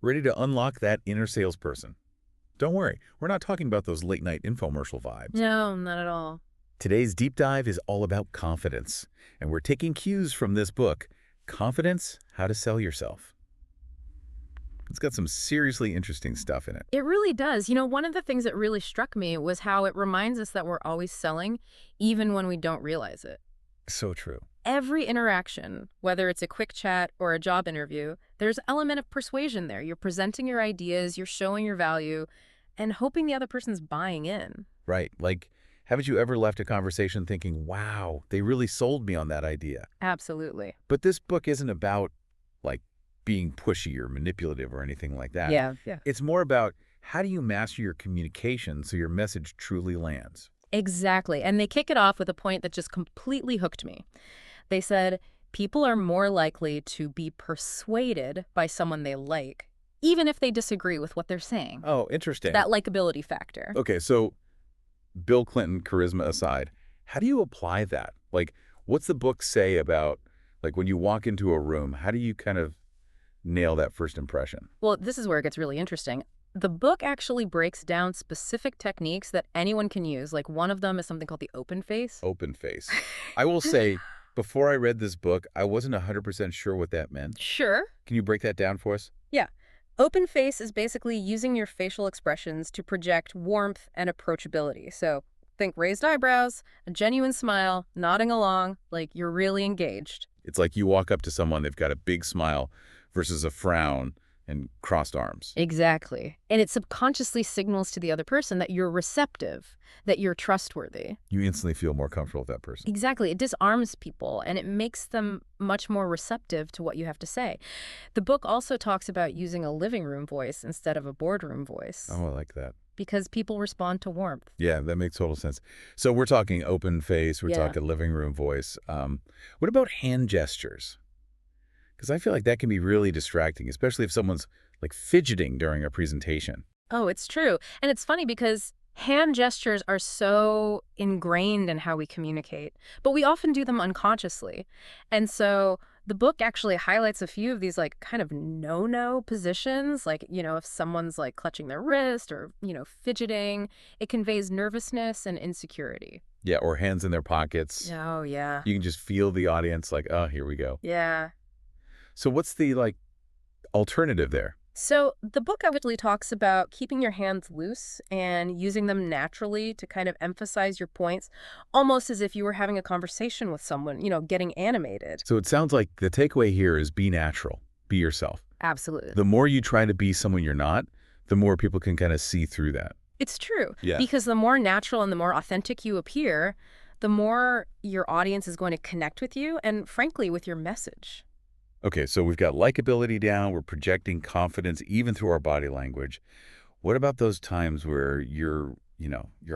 Ready to unlock that inner salesperson? Don't worry, we're not talking about those late-night infomercial vibes. No, not at all. Today's deep dive is all about confidence, and we're taking cues from this book, Confidence: How to Sell Yourself. It's got some seriously interesting stuff in it. It really does. One of the things that really struck me was how it reminds us that we're always selling, even when we don't realize it. So true. Every interaction, whether it's a quick chat or a job interview, there's an element of persuasion there. You're presenting your ideas, you're showing your value, and hoping the other person's buying in. Right. Like, haven't you ever left a conversation thinking, wow, they really sold me on that idea? Absolutely. But this book isn't about, like, being pushy or manipulative or anything like that. Yeah. It's more about how do you master your communication so your message truly lands? Exactly. And they kick it off with a point that just completely hooked me. They said, people are more likely to be persuaded by someone they like, even if they disagree with what they're saying. Oh, interesting. That likability factor. Okay, so Bill Clinton charisma aside, how do you apply that? Like, what's the book say about, like, when you walk into a room, how do you kind of nail that first impression? Well, this is where it gets really interesting. The book actually breaks down specific techniques that anyone can use. Like one of them is something called the open face. Open face. I will say, before I read this book, I wasn't 100% sure what that meant. Sure. Can you break that down for us? Yeah. Open face is basically using your facial expressions to project warmth and approachability. So think raised eyebrows, a genuine smile, nodding along, like you're really engaged. It's like you walk up to someone, they've got a big smile versus a frown and crossed arms. Exactly. And it subconsciously signals to the other person that you're receptive, that you're trustworthy. You instantly feel more comfortable with that person. Exactly. It disarms people and it makes them much more receptive to what you have to say. The book also talks about using a living room voice instead of a boardroom voice Oh, I like that. because people respond to warmth. Yeah, that makes total sense. So we're talking open face, we're Yeah. talking living room voice. What about hand gestures? Because I feel like that can be really distracting, especially if someone's like fidgeting during a presentation. Oh, it's true. And it's funny because hand gestures are so ingrained in how we communicate, but we often do them unconsciously. And so the book actually highlights a few of these like kind of no-no positions, like, if someone's like clutching their wrist or, fidgeting, it conveys nervousness and insecurity. Yeah, or hands in their pockets. Oh, yeah. You can just feel the audience like, oh, here we go. Yeah. So what's the like alternative there? So the book actually talks about keeping your hands loose and using them naturally to kind of emphasize your points, almost as if you were having a conversation with someone, getting animated. So it sounds like the takeaway here is be natural, be yourself. Absolutely. The more you try to be someone you're not, the more people can kind of see through that. It's true. Yeah. Because the more natural and the more authentic you appear, the more your audience is going to connect with you and, frankly, with your message. Okay, so we've got likability down, we're projecting confidence even through our body language. What about those times where your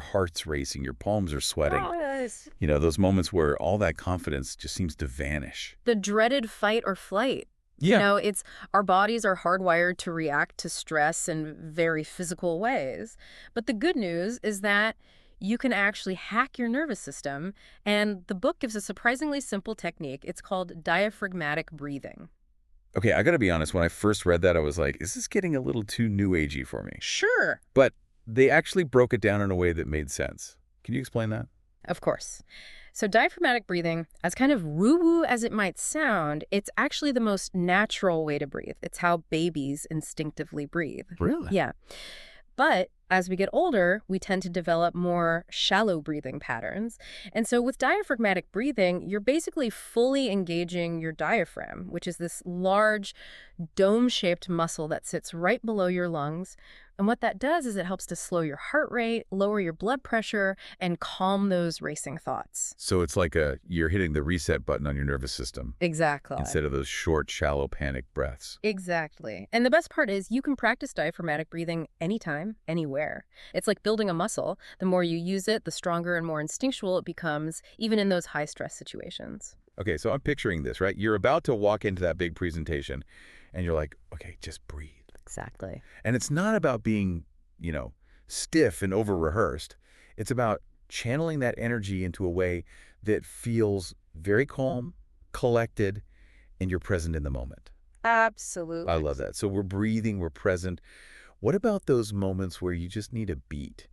heart's racing, your palms are sweating? Yes. Those moments where all that confidence just seems to vanish. The dreaded fight or flight. Yeah. It's our bodies are hardwired to react to stress in very physical ways. But the good news is that you can actually hack your nervous system, and the book gives a surprisingly simple technique. It's called diaphragmatic breathing. Okay, I gotta be honest, when I first read that, I was like, is this getting a little too new agey for me? Sure. But they actually broke it down in a way that made sense. Can you explain that? Of course. So diaphragmatic breathing, as kind of woo-woo as it might sound, it's actually the most natural way to breathe. It's how babies instinctively breathe. Really? Yeah. But as we get older, we tend to develop more shallow breathing patterns. And so with diaphragmatic breathing, you're basically fully engaging your diaphragm, which is this large dome-shaped muscle that sits right below your lungs. And what that does is it helps to slow your heart rate, lower your blood pressure, and calm those racing thoughts. So it's like you're hitting the reset button on your nervous system Exactly. instead of those short, shallow panic breaths. Exactly. And the best part is you can practice diaphragmatic breathing anytime, anywhere. It's like building a muscle. The more you use it, the stronger and more instinctual it becomes, even in those high-stress situations. Okay, so I'm picturing this, right? You're about to walk into that big presentation, and you're like, okay, just breathe. Exactly. And it's not about being, stiff and over-rehearsed. It's about channeling that energy into a way that feels very calm, collected, and you're present in the moment. I Absolutely. love that. So we're breathing, we're present. What about those moments where you just need a beat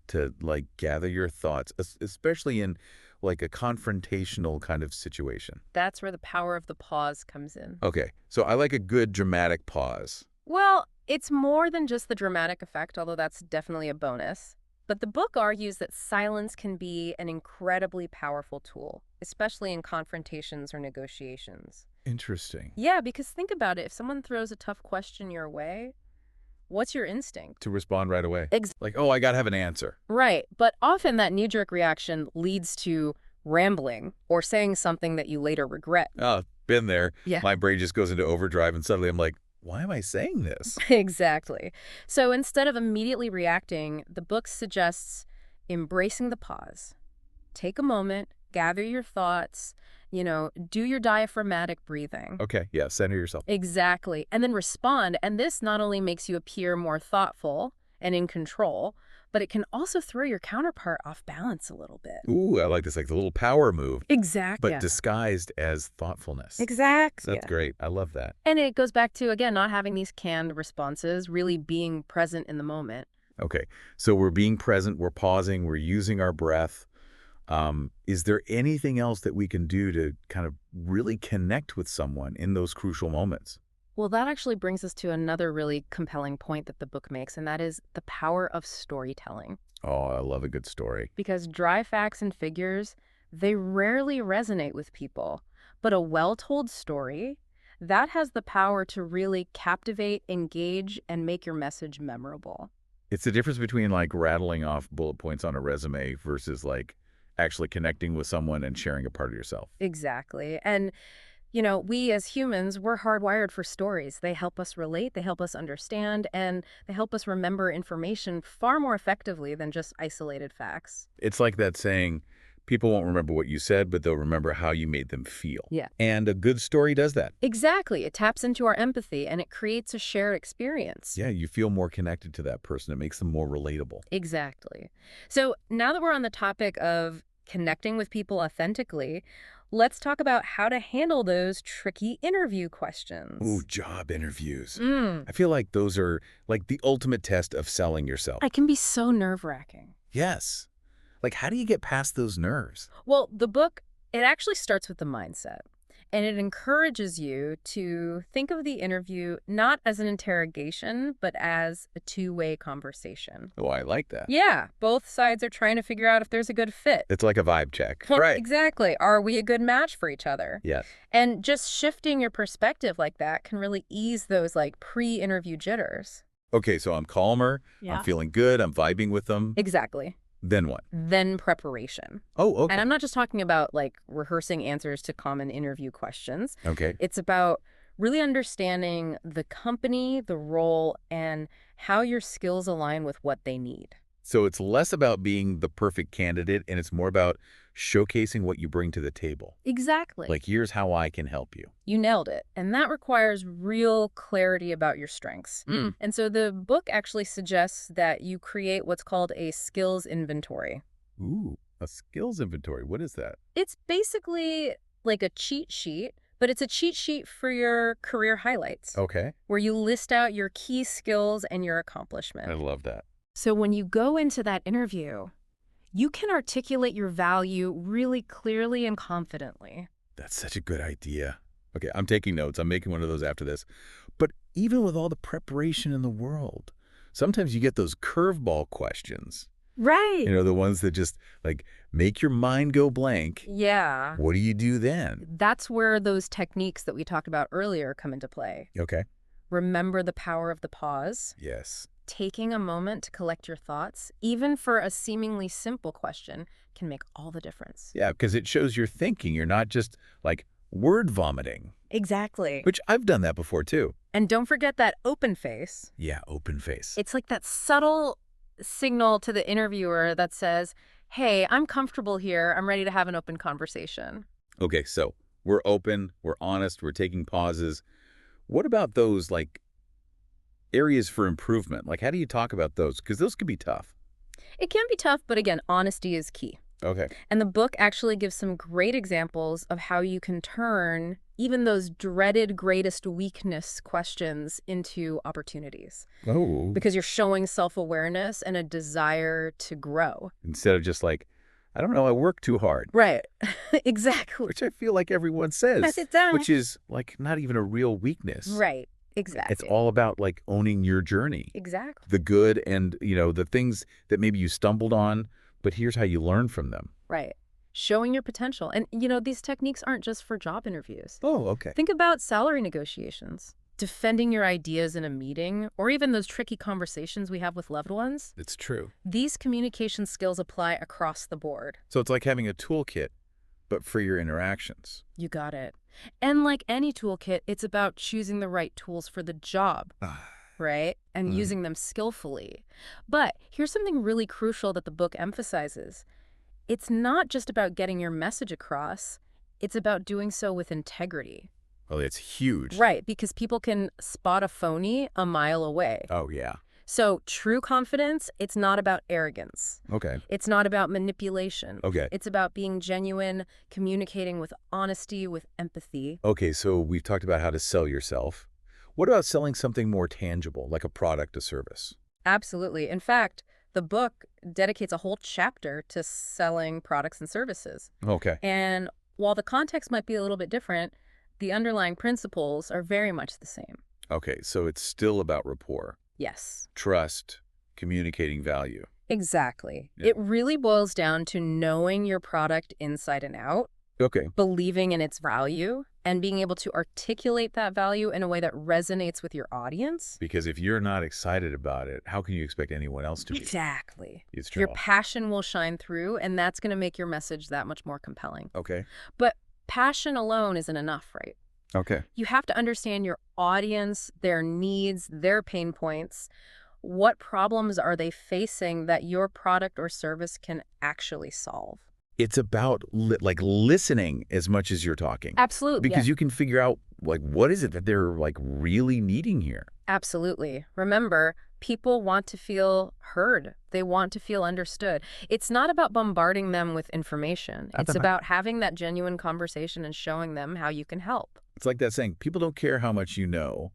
to like gather your thoughts, especially in like a confrontational kind of situation? That's where the power of the pause comes in. Okay, so I like a good dramatic pause. Well, it's more than just the dramatic effect, although that's definitely a bonus. But the book argues that silence can be an incredibly powerful tool, especially in confrontations or negotiations. Interesting. Yeah, because think about it. If someone throws a tough question your way, what's your instinct? To respond right away. Ex- Like, oh, I got to have an answer. right. But often that knee-jerk reaction leads to rambling or saying something that you later regret. Oh, been there. Yeah. My brain just goes into overdrive and suddenly I'm like, why am I saying this? Exactly. So instead of immediately reacting, the book suggests embracing the pause. Take a moment, gather your thoughts, do your diaphragmatic breathing. Okay, yeah, center yourself. Exactly. And then respond. And this not only makes you appear more thoughtful and in control, but it can also throw your counterpart off balance a little bit. Ooh, I like this, like the little power move, Exactly. but Yeah. disguised as thoughtfulness. Exactly. That's great. I love that. And it goes back to, again, not having these canned responses, really being present in the moment. Okay, so we're being present, we're pausing, we're using our breath. Is there anything else that we can do to kind of really connect with someone in those crucial moments? Well, that actually brings us to another really compelling point that the book makes, and that is the power of storytelling. Oh, I love a good story. Because dry facts and figures, they rarely resonate with people. But a well-told story, that has the power to really captivate, engage, and make your message memorable. It's the difference between like rattling off bullet points on a resume versus like actually connecting with someone and sharing a part of yourself. Exactly. And we as humans, we're hardwired for stories. They help us relate, they help us understand, and they help us remember information far more effectively than just isolated facts. It's like that saying, people won't remember what you said, but they'll remember how you made them feel. Yeah. And a good story does that. Exactly. It taps into our empathy and it creates a shared experience. Yeah, you feel more connected to that person. It makes them more relatable. Exactly. So now that we're on the topic of connecting with people authentically, let's talk about how to handle those tricky interview Ooh, questions. job interviews. Mm. I feel like those are like the ultimate test of selling yourself. It can be so nerve-wracking. Yes. Like, how do you get past those nerves? Well, the book, it actually starts with the mindset. And it encourages you to think of the interview not as an interrogation, but as a two-way conversation. Oh, I like that. Yeah, both sides are trying to figure out if there's a good fit. It's like a vibe check. Right. Exactly. Are we a good match for each other? Yes. And just shifting your perspective like that can really ease those like pre-interview jitters. Okay, so I'm calmer. Yeah. I'm feeling good. I'm vibing with them. Exactly. Then what? Then preparation. Oh, okay. And I'm not just talking about like rehearsing answers to common interview questions. Okay. It's about really understanding the company, the role, and how your skills align with what they need. So it's less about being the perfect candidate and it's more about showcasing what you bring to the table. Exactly. Like, here's how I can help you. You nailed it. And that requires real clarity about your strengths. And so the book actually suggests that you create what's called a skills inventory. Ooh, a skills inventory. What is that? It's basically like a cheat sheet, but it's a cheat sheet for your career highlights, Okay. where you list out your key skills and your I accomplishment. love that. So when you go into that interview, you can articulate your value really clearly and confidently. That's such a good idea. Okay, I'm taking notes. I'm making one of those after this. But even with all the preparation in the world, sometimes you get those curveball questions. Right. The ones that just like make your mind go blank. Yeah. What do you do then? That's where those techniques that we talked about earlier come into play. Okay. Remember the power of the pause. Yes. Taking a moment to collect your thoughts, even for a seemingly simple question, can make all the difference. Yeah, because it shows you're thinking. You're not just like word vomiting, Exactly. which I've done that before too. And don't forget that open face. Yeah, open face. It's like that subtle signal to the interviewer that says, hey, I'm comfortable here. I'm ready to have an open conversation. Okay, so we're open, we're honest, we're taking pauses. What about those like areas for improvement? Like, how do you talk about those? Because those could be tough. It can be tough, but again, honesty is key. Okay. And the book actually gives some great examples of how you can turn even those dreaded greatest weakness questions into opportunities Oh. because you're showing self-awareness and a desire to grow. Instead of just like, I don't know, I work too hard, Right. Exactly. which I feel like everyone Pass says, it down. which is like not even a real weakness. Right. It's Exactly. all about like owning your journey, Exactly. the good and, the things that maybe you stumbled on, but here's how you learn from them. Right. Showing your potential. And, these techniques aren't just for job interviews. Oh, okay. Think about salary negotiations, defending your ideas in a meeting, or even those tricky conversations we have with loved ones. It's true. These communication skills apply across the board. So it's like having a toolkit, but for your interactions. You got it. And like any toolkit, it's about choosing the right tools for the job, Ah, right? And mm. using them skillfully. But here's something really crucial that the book emphasizes. It's not just about getting your message across, it's about doing so with integrity. Well, it's huge. Right, because people can spot a phony a mile away. Oh, yeah. So true confidence, it's not about arrogance. Okay. It's not about manipulation. Okay. It's about being genuine, communicating with honesty, with empathy. Okay, so we've talked about how to sell yourself. What about selling something more tangible, like a product, a service? Absolutely. In fact, the book dedicates a whole chapter to selling products and services. Okay. And while the context might be a little bit different, the underlying principles are very much the same. Okay, so it's still about rapport, Yes. trust, communicating value. Exactly. Yeah. It really boils down to knowing your product inside and out, Okay. believing in its value, and being able to articulate that value in a way that resonates with your audience. Because if you're not excited about it, how can you expect anyone else to be? Exactly. It's Your true. passion will shine through, and that's going to make your message that much more compelling. Okay. But passion alone isn't enough, right? Okay. You have to understand your audience, their needs, their pain points. What problems are they facing that your product or service can actually solve? It's about listening as much as you're talking. Absolutely. Because Yeah. you can figure out like what is it that they're like really needing here. Absolutely. Remember, people want to feel heard. They want to feel understood. It's not about bombarding them with information. It's about having that genuine conversation and showing them how you can help. It's like that saying, people don't care how much you know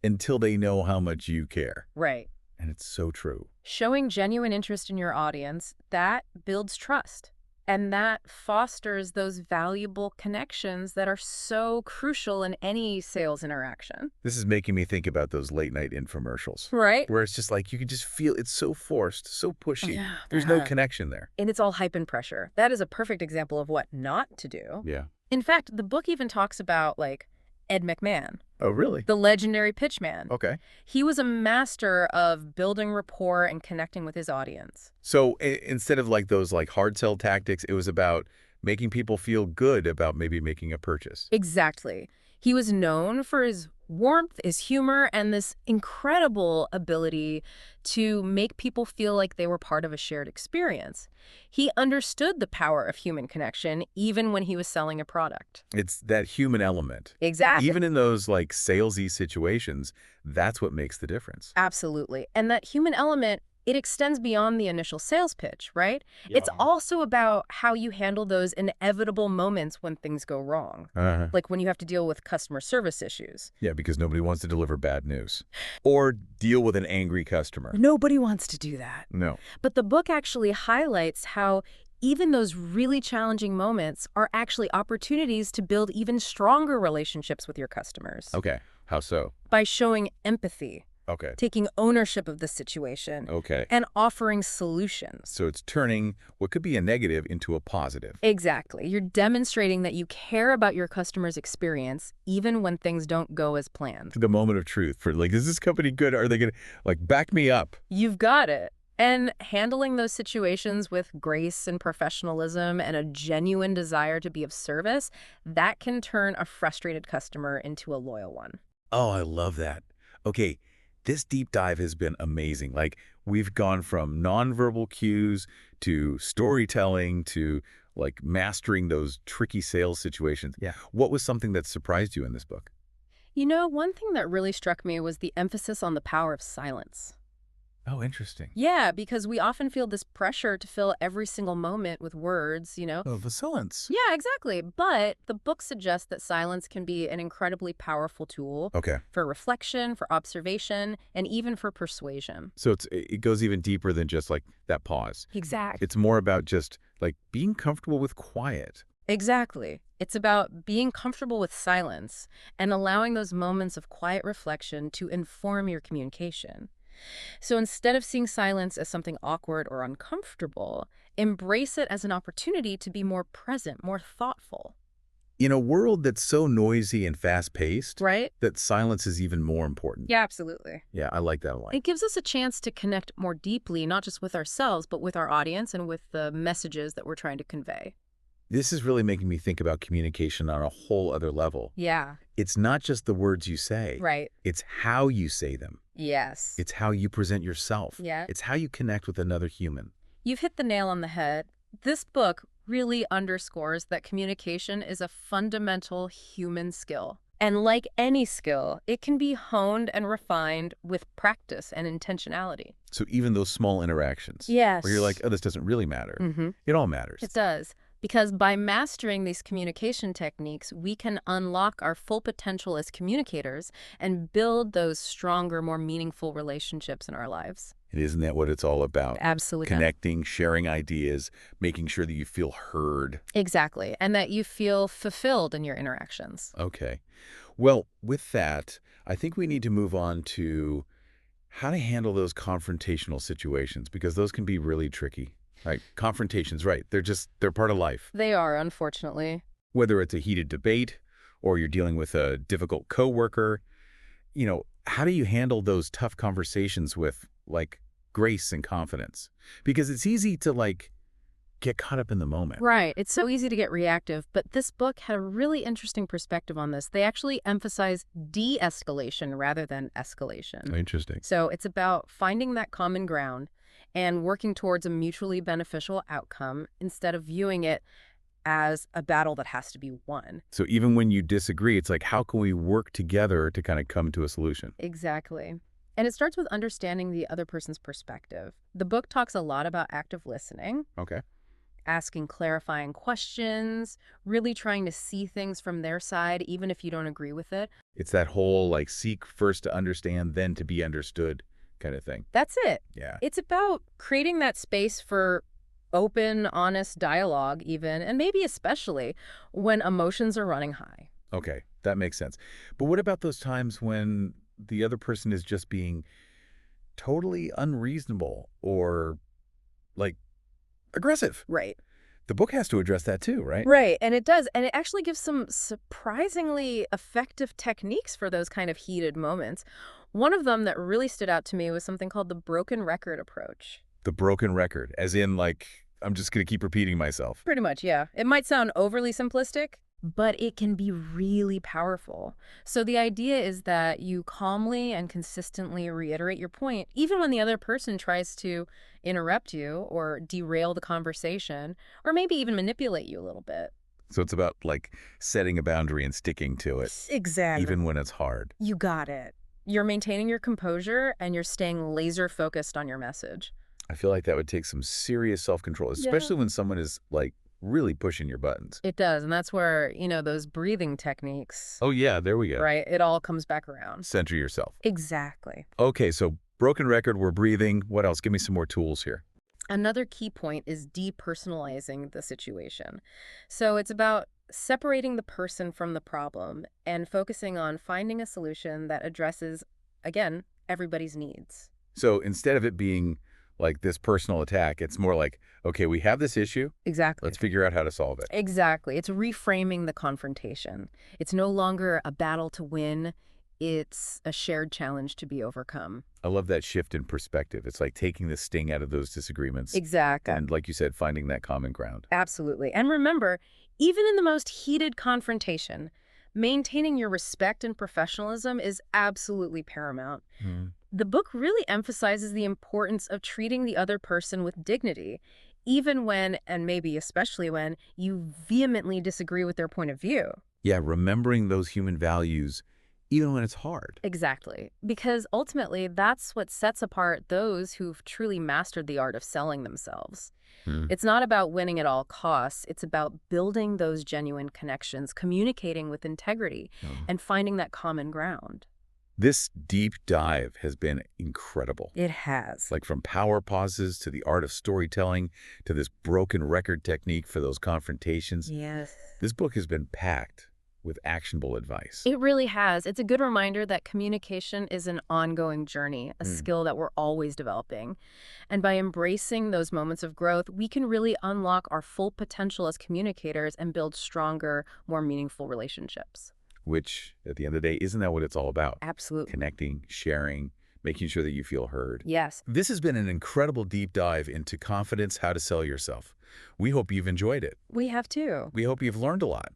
until they know how much you care. Right. And it's so true. Showing genuine interest in your audience, that builds trust. And that fosters those valuable connections that are so crucial in any sales interaction. This is making me think about those late night infomercials. Right? Where it's just like you can just feel it's so forced, so pushy. Yeah. There's no connection there. And it's all hype and pressure. That is a perfect example of what not to do. Yeah. In fact, the book even talks about, like, Ed McMahon, Oh, really? the legendary pitchman. Okay. He was a master of building rapport and connecting with his audience. So instead of like those like hard sell tactics, it was about making people feel good about maybe making a purchase. Exactly. He was known for his warmth, his humor, and this incredible ability to make people feel like they were part of a shared experience. He understood the power of human connection even when he was selling a product. It's that human element. Exactly. Even in those like salesy situations, that's what makes the difference. Absolutely. And that human element, it extends beyond the initial sales pitch, right? It's also about how you handle those inevitable moments when things go wrong, Uh-huh. like when you have to deal with customer service issues. Yeah, because nobody wants to deliver bad news or deal with an angry customer. Nobody wants to do that. No. But the book actually highlights how even those really challenging moments are actually opportunities to build even stronger relationships with your customers. Okay. How so? By showing empathy, Okay. taking ownership of the situation, Okay. and offering solutions. So it's turning what could be a negative into a positive. Exactly. You're demonstrating that you care about your customer's experience even when things don't go as planned. The moment of truth for like, is this company good? Are they going to like back me up? You've got it. And handling those situations with grace and professionalism and a genuine desire to be of service, that can turn a frustrated customer into a loyal one. Oh, I love that. Okay. This deep dive has been amazing. Like we've gone from nonverbal cues to storytelling to like mastering those tricky sales situations. Yeah. What was something that surprised you in this book? You know, one thing that really struck me was the emphasis on the power of silence. Oh, interesting. Yeah, because we often feel this pressure to fill every single moment with words. Oh, the silence. Yeah, exactly. But the book suggests that silence can be an incredibly powerful tool Okay. for reflection, for observation, and even for persuasion. So it goes even deeper than just like that pause. Exactly. It's more about just like being comfortable with quiet. Exactly. It's about being comfortable with silence and allowing those moments of quiet reflection to inform your communication. So instead of seeing silence as something awkward or uncomfortable, embrace it as an opportunity to be more present, more thoughtful. In a world that's so noisy and fast-paced, Right? that silence is even more important. Yeah, absolutely. Yeah, I like that a lot. It gives us a chance to connect more deeply, not just with ourselves, but with our audience and with the messages that we're trying to convey. This is really making me think about communication on a whole other level. Yeah, It's not just the words you say. right. It's how you say them. Yes. It's how you present yourself. Yeah. It's how you connect with another human. You've hit the nail on the head. This book really underscores that communication is a fundamental human skill. And like any skill, it can be honed and refined with practice and intentionality. So even those small interactions, Yes. where you're like, oh, this doesn't really matter. Mm-hmm. It all matters. It does. Because by mastering these communication techniques, we can unlock our full potential as communicators and build those stronger, more meaningful relationships in our lives. And isn't that what it's all about? Absolutely. Connecting, sharing ideas, making sure that you feel heard. Exactly. And that you feel fulfilled in your interactions. Okay. Well, with that, I think we need to move on to how to handle those confrontational situations, because those can be really tricky. Right? Confrontations, right. They're part of life. They are, unfortunately. Whether it's a heated debate or you're dealing with a difficult coworker, how do you handle those tough conversations with like grace and confidence? Because it's easy to like get caught up in the moment. Right. It's so easy to get reactive, but this book had a really interesting perspective on this. They actually emphasize de-escalation rather than escalation. Interesting. So it's about finding that common ground and working towards a mutually beneficial outcome instead of viewing it as a battle that has to be won. So even when you disagree, it's like, how can we work together to kind of come to a solution? Exactly. And it starts with understanding the other person's perspective. The book talks a lot about active listening, Okay. asking clarifying questions, really trying to see things from their side, even if you don't agree with it. It's that whole like seek first to understand, then to be understood kind of thing. That's it. Yeah. It's about creating that space for open, honest dialogue even, and maybe especially when emotions are running high. Okay. That makes sense. But what about those times when the other person is just being totally unreasonable or like aggressive? Right. The book has to address that too, right? Right, and it does. And it actually gives some surprisingly effective techniques for those kind of heated moments. One of them that really stood out to me was something called the broken record approach. The broken record, as in like, I'm just going to keep repeating myself. Pretty much, yeah. It might sound overly simplistic, but it can be really powerful. So the idea is that you calmly and consistently reiterate your point, even when the other person tries to interrupt you or derail the conversation, or maybe even manipulate you a little bit. So it's about like setting a boundary and sticking to it, Exactly. even when it's hard. You got it. You're maintaining your composure and you're staying laser focused on your message. I feel like that would take some serious self-control, especially when someone is like really pushing your buttons. It does. And that's where, those breathing techniques, Oh yeah, there we go. right? It all comes back around. Center yourself. Exactly. Okay, so broken record, we're breathing. What else? Give me some more tools here. Another key point is depersonalizing the situation. So it's about separating the person from the problem and focusing on finding a solution that addresses, again, everybody's needs. So instead of it being like this personal attack, it's more like, okay, we have this issue. Exactly. Let's figure out how to solve it. Exactly. It's reframing the confrontation. It's no longer a battle to win. It's a shared challenge to be overcome. I love that shift in perspective. It's like taking the sting out of those disagreements. Exactly. And like you said, finding that common ground. Absolutely. And remember, even in the most heated confrontation, maintaining your respect and professionalism is absolutely paramount. The book really emphasizes the importance of treating the other person with dignity, even when, and maybe especially when, you vehemently disagree with their point of view. Yeah, remembering those human values, even when it's hard. Exactly. Because ultimately, that's what sets apart those who've truly mastered the art of selling themselves. Hmm. It's not about winning at all costs. It's about building those genuine connections, communicating with integrity, Oh. and finding that common ground. This deep dive has been incredible. It has. Like from power pauses to the art of storytelling to this broken record technique for those confrontations. Yes. This book has been packed with actionable advice. It really has. It's a good reminder that communication is an ongoing journey, a Hmm. skill that we're always developing. And by embracing those moments of growth, we can really unlock our full potential as communicators and build stronger, more meaningful relationships. Which, at the end of the day, isn't that what it's all about? Absolutely. Connecting, sharing, making sure that you feel heard. Yes. This has been an incredible deep dive into confidence, how to sell yourself. We hope you've enjoyed it. We have too. We hope you've learned a lot.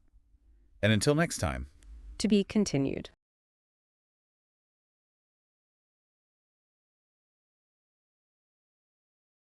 And until next time. To be continued.